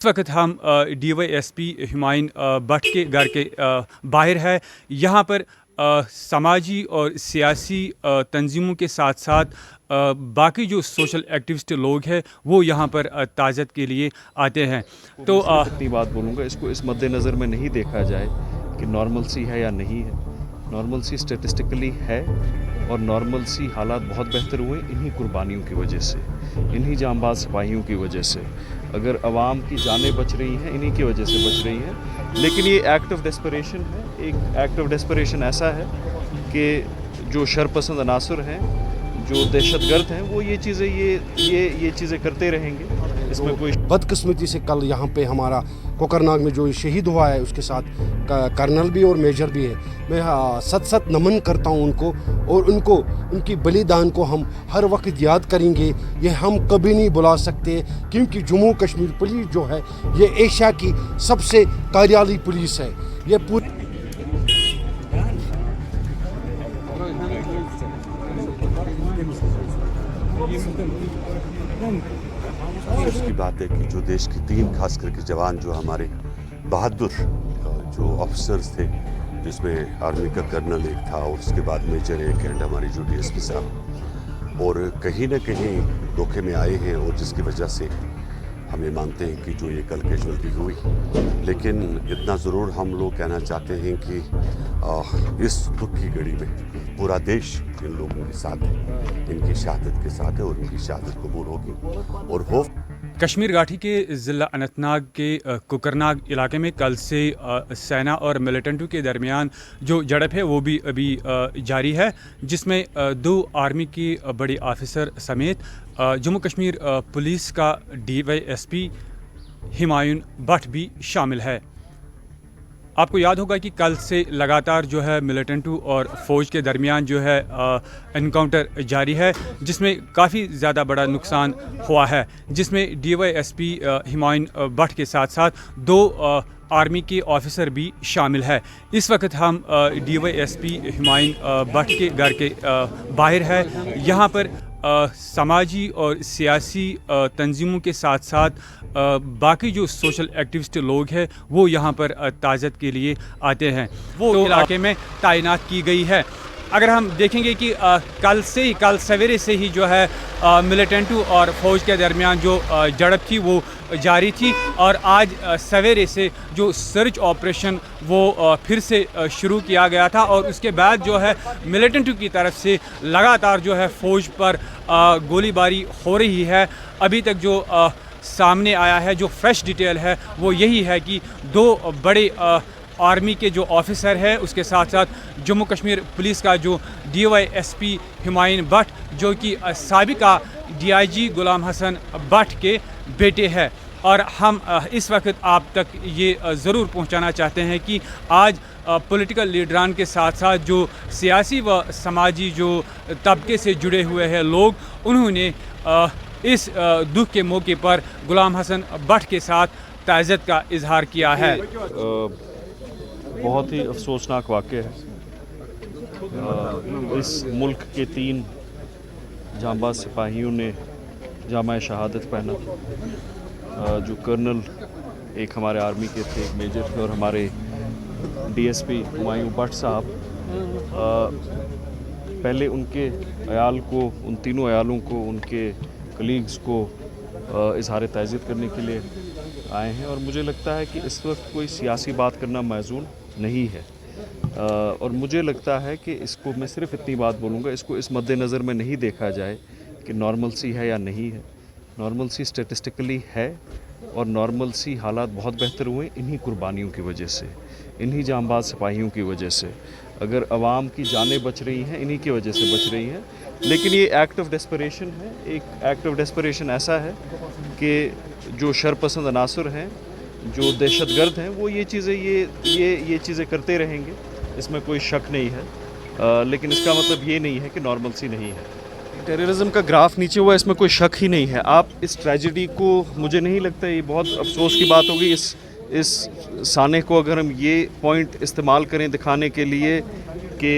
इस वक्त हम DYSP हुमायूं भट्ट के घर के बाहर है। यहाँ पर समाजी और सियासी तंजीमों के साथ साथ बाकी जो सोशल एक्टिविस्ट लोग हैं वो यहाँ पर ताज़त के लिए आते हैं। तो इतनी बात बोलूँगा, इसको इस मद्देनज़र में नहीं देखा जाए कि नॉर्मलसी है या नहीं है। नॉर्मलसी स्टेटिस्टिकली है और नॉर्मलसी हालात बहुत बेहतर हुए इन्हीं कुर्बानियों की वजह से, इन्हीं जांबाज सिपाहियों की वजह से। अगर आवाम की जानें बच रही हैं इन्हीं की वजह से बच रही हैं। लेकिन ये एक्ट ऑफ डेस्परेशन है। एक एक्ट ऑफ डेस्परेशन ऐसा है कि जो शरपसंद अनासर हैं, जो दहशतगर्द हैं, वो ये चीज़ें करते रहेंगे। इसमें कोई बदकिस्मती से कल यहाँ पे हमारा कोकरनाग में जो शहीद हुआ है उसके साथ कर्नल भी और मेजर भी है। मैं सत नमन करता हूँ उनको, और उनकी बलिदान को हम हर वक्त याद करेंगे। ये हम कभी नहीं भुला सकते, क्योंकि जम्मू कश्मीर पुलिस जो है ये एशिया की सबसे कार्यालयी पुलिस है। ये पूरी उसकी बात है कि जो देश की 3 खास करके जवान जो हमारे बहादुर जो ऑफिसर्स थे, जिसमें आर्मी का कर्नल एक था और उसके बाद मेजर एक एंड हमारे जो DSP साहब, और कहीं ना कहीं धोखे में आए हैं, और जिसकी वजह से हम ये मानते हैं कि जो ये कल कैजुअल्टी हुई। लेकिन इतना ज़रूर हम लोग कहना चाहते हैं कि इस दुख की घड़ी में पूरा देश इन लोगों के साथ है, इनकी शहादत के साथ है, और इनकी शहादत कबूल होगी। और हो कश्मीर घाटी के ज़िला अनंतनाग के कोकरनाग इलाके में कल से सेना और मिलिटेंटों के दरमियान जो झड़प है वो भी अभी जारी है, जिसमें 2 आर्मी के बड़े ऑफिसर समेत जम्मू कश्मीर पुलिस का DYSP हुमायूं भट्ट भी शामिल है। आपको याद होगा कि कल से लगातार जो है मिलिटेंटों और फ़ौज के दरमियान जो है एनकाउंटर जारी है, जिसमें काफ़ी ज़्यादा बड़ा नुकसान हुआ है, जिसमें DYSP हुमायूं भट्ट के साथ साथ 2 आर्मी के ऑफिसर भी शामिल है। इस वक्त हम DYSP हुमायूं भट्ट के घर के बाहर है। यहाँ पर समाजी और सियासी तंजीमों के साथ साथ बाकी जो सोशल एक्टिविस्ट लोग हैं वो यहाँ पर ताज़त के लिए आते हैं। वो इलाके में तैनात की गई है। अगर हम देखेंगे कि कल सवेरे से ही जो है मिलिटेंटों और फ़ौज के दरमियान जो झड़प थी वो जारी थी, और आज सवेरे से जो सर्च ऑपरेशन वो फिर से शुरू किया गया था, और उसके बाद जो है मिलिटेंटों की तरफ से लगातार जो है फ़ौज पर गोलीबारी हो रही है। अभी तक जो सामने आया है, जो फ्रेश डिटेल है वो यही है कि 2 बड़े आर्मी के जो ऑफिसर है, उसके साथ साथ जम्मू कश्मीर पुलिस का जो DYSP हुमायूं भट्ट, जो कि साबिका DIG गुलाम हसन भट्ट के बेटे हैं। और हम इस वक्त आप तक ये ज़रूर पहुंचाना चाहते हैं कि आज पॉलिटिकल लीडरान के साथ साथ जो सियासी व समाजी जो तबके से जुड़े हुए हैं लोग, उन्होंने इस दुख के मौके पर गुलाम हसन भट्ट के साथ ताज़त का इजहार किया है। बहुत ही अफसोसनाक वाक़या है। इस मुल्क के 3 जांबाज सिपाहियों ने जामा शहादत पहना। जो कर्नल एक हमारे आर्मी के थे, एक मेजर थे, और हमारे DSP हुमायूं भट्ट साहब, पहले उनके अयाल को, उन तीनों अयालों को, उनके कलीग्स को इजहार ताज़ियत करने के लिए आए हैं। और मुझे लगता है कि इस वक्त कोई सियासी बात करना मौजूद नहीं है, और मुझे लगता है कि इसको, मैं सिर्फ इतनी बात बोलूँगा, इसको इस मद्देनज़र में नहीं देखा जाए कि नॉर्मलसी है या नहीं है। नॉर्मलसी स्टेटिस्टिकली है और नॉर्मलसी हालात बहुत बेहतर हुए इन्हीं कुर्बानियों की वजह से, इन्हीं जांबाज सिपाहियों की वजह से। अगर आवाम की जानें बच रही हैं इन्हीं की वजह से बच रही हैं। लेकिन ये एक्ट ऑफ डेस्परेशन है। एक एक्ट ऑफ डेस्परेशन ऐसा है कि जो शरपसंद अनासर हैं, जो दहशतगर्द हैं, वो ये चीज़ें करते रहेंगे। इसमें कोई शक नहीं है। लेकिन इसका मतलब ये नहीं है कि नॉर्मलसी नहीं है। टेररिज्म का ग्राफ नीचे हुआ, इसमें कोई शक ही नहीं है। आप इस ट्रेजेडी को, मुझे नहीं लगता, ये बहुत अफसोस की बात होगी, इस साने को अगर हम ये पॉइंट इस्तेमाल करें दिखाने के लिए कि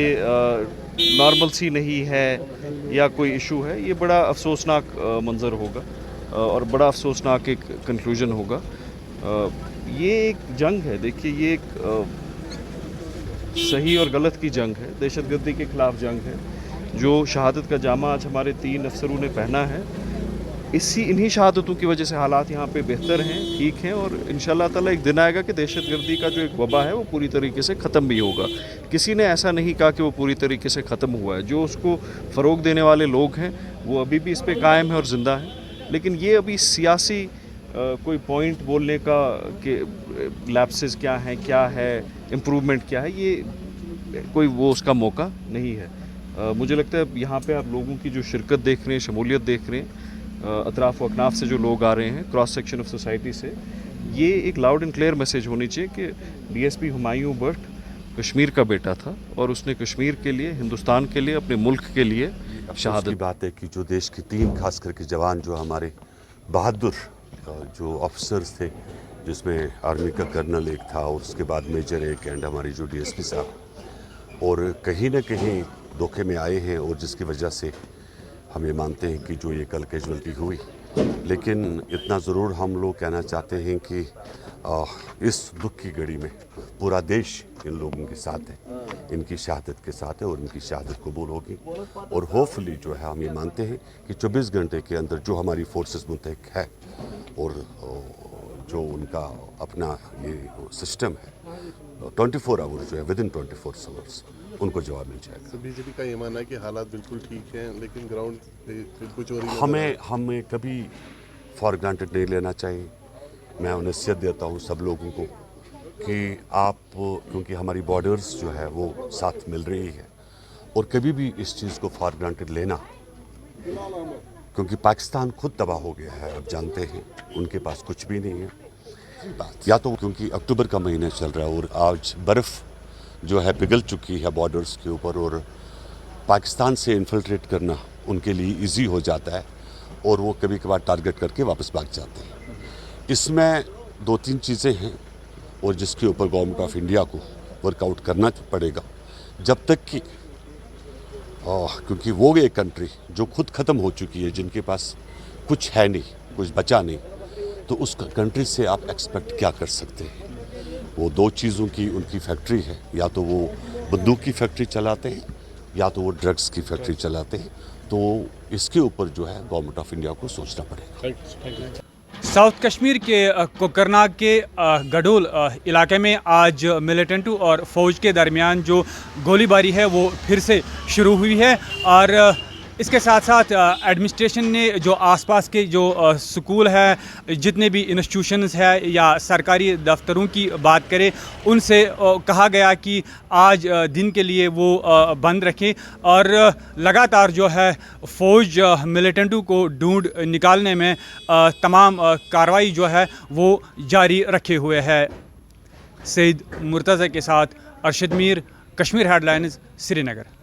नॉर्मलसी नहीं है या कोई इशू है, ये बड़ा अफसोसनाक मंज़र होगा और बड़ा अफसोसनाक एक कंक्लूजन होगा। یہ ایک جنگ ہے. دیکھیے یہ ایک صحیح اور غلط کی جنگ ہے, دہشت گردی کے خلاف جنگ ہے. جو شہادت کا جامہ آج ہمارے 3 افسروں نے پہنا ہے, انہی شہادتوں کی وجہ سے حالات یہاں پہ بہتر ہیں, ٹھیک ہیں, اور انشاءاللہ تعالیٰ ایک دن آئے گا کہ دہشت گردی کا جو ایک وبا ہے وہ پوری طریقے سے ختم بھی ہوگا. کسی نے ایسا نہیں کہا کہ وہ پوری طریقے سے ختم ہوا ہے. جو اس کو فروغ دینے والے لوگ ہیں وہ ابھی بھی اس پہ قائم ہیں اور زندہ ہیں, لیکن یہ ابھی سیاسی کوئی پوائنٹ بولنے کا کہ لیپسز کیا ہے امپروومنٹ کیا ہے, یہ کوئی وہ اس کا موقع نہیں ہے. مجھے لگتا ہے یہاں پہ آپ لوگوں کی جو شرکت دیکھ رہے ہیں, شمولیت دیکھ رہے ہیں, اطراف و اکناف سے جو لوگ آ رہے ہیں, کراس سیکشن آف سوسائٹی سے, یہ ایک لاؤڈ اینڈ کلیئر میسیج ہونی چاہیے کہ D S P Humayun but Kashmir کا بیٹا تھا اور اس نے کشمیر کے لیے, ہندوستان کے لیے, اپنے ملک کے لیے شہادت کی بات ہے کہ جو دیش کی 3 خاص کر کے جوان جو ہمارے بہادر جو آفیسرز تھے, جس میں آرمی کا کرنل ایک تھا اور اس کے بعد میجر ایک اینڈ ہماری جو ڈی ایس پی صاحب, اور کہیں نہ کہیں دھوکے میں آئے ہیں, اور جس کی وجہ سے ہم یہ مانتے ہیں کہ جو یہ کل کیجولٹی ہوئی. لیکن اتنا ضرور ہم لوگ کہنا چاہتے ہیں کہ اس دکھ کی گھڑی میں پورا دیش ان لوگوں کے ساتھ ہے, ان کی شہادت کے ساتھ ہے, اور ان کی شہادت قبول ہوگی. اور ہوپفلی جو ہے ہم یہ مانتے ہیں کہ 24 گھنٹے کے اندر جو ہماری فورسز متحق ہے اور جو ان کا اپنا یہ سسٹم ہے 24 آورز جو ہے ود ان 24 آورز ان کو جواب مل جائے گا. بی جے پی کا یہ ماننا ہے کہ حالات بالکل ٹھیک ہیں, لیکن گراؤنڈ پہ کچھ اور ہمیں کبھی فار گرانٹیڈ نہیں لینا چاہیے. میں نصیحت دیتا ہوں سب لوگوں کو کہ آپ, کیونکہ ہماری بارڈرز جو ہے وہ ساتھ مل رہی ہے, اور کبھی بھی اس چیز کو فار گرانٹیڈ لینا, کیونکہ پاکستان خود تباہ ہو گیا ہے, آپ جانتے ہیں ان کے پاس کچھ بھی نہیں ہے. یا تو کیونکہ اکتوبر کا مہینہ چل رہا ہے اور آج برف جو ہے پگھل چکی ہے بارڈرز کے اوپر, اور پاکستان سے انفلٹریٹ کرنا ان کے لیے ایزی ہو جاتا ہے, اور وہ کبھی کبھار ٹارگٹ کر کے واپس بھاگ جاتے ہیں. اس میں 2-3 چیزیں ہیں, اور جس کے اوپر گورنمنٹ آف انڈیا کو ورک آؤٹ کرنا پڑے گا, جب تک کہ کیونکہ وہ ایک کنٹری جو خود ختم ہو چکی ہے, جن کے پاس کچھ ہے نہیں, کچھ بچا نہیں, تو اس کنٹری سے آپ ایکسپیکٹ کیا کر سکتے ہیں. وہ 2 چیزوں کی ان کی فیکٹری ہے, یا تو وہ بندوق کی فیکٹری چلاتے ہیں یا تو وہ ڈرگس کی فیکٹری چلاتے ہیں. تو اس کے اوپر جو ہے گورنمنٹ آف انڈیا کو سوچنا پڑے گا. ساؤتھ کشمیر کے کوکرناگ کے گڈول علاقے میں آج ملیٹنٹوں اور فوج کے درمیان جو گولی باری ہے وہ پھر سے شروع ہوئی ہے, اور اس کے ساتھ ساتھ ایڈمنسٹریشن نے جو آس پاس کے جو سکول ہے, جتنے بھی انسٹیٹیوشنز ہے یا سرکاری دفتروں کی بات کرے, ان سے کہا گیا کہ آج دن کے لیے وہ بند رکھیں, اور لگاتار جو ہے فوج ملیٹنٹوں کو ڈھونڈ نکالنے میں تمام کارروائی جو ہے وہ جاری رکھے ہوئے ہے. سید مرتضی کے ساتھ ارشد میر, کشمیر ہیڈ لائنز, سری نگر.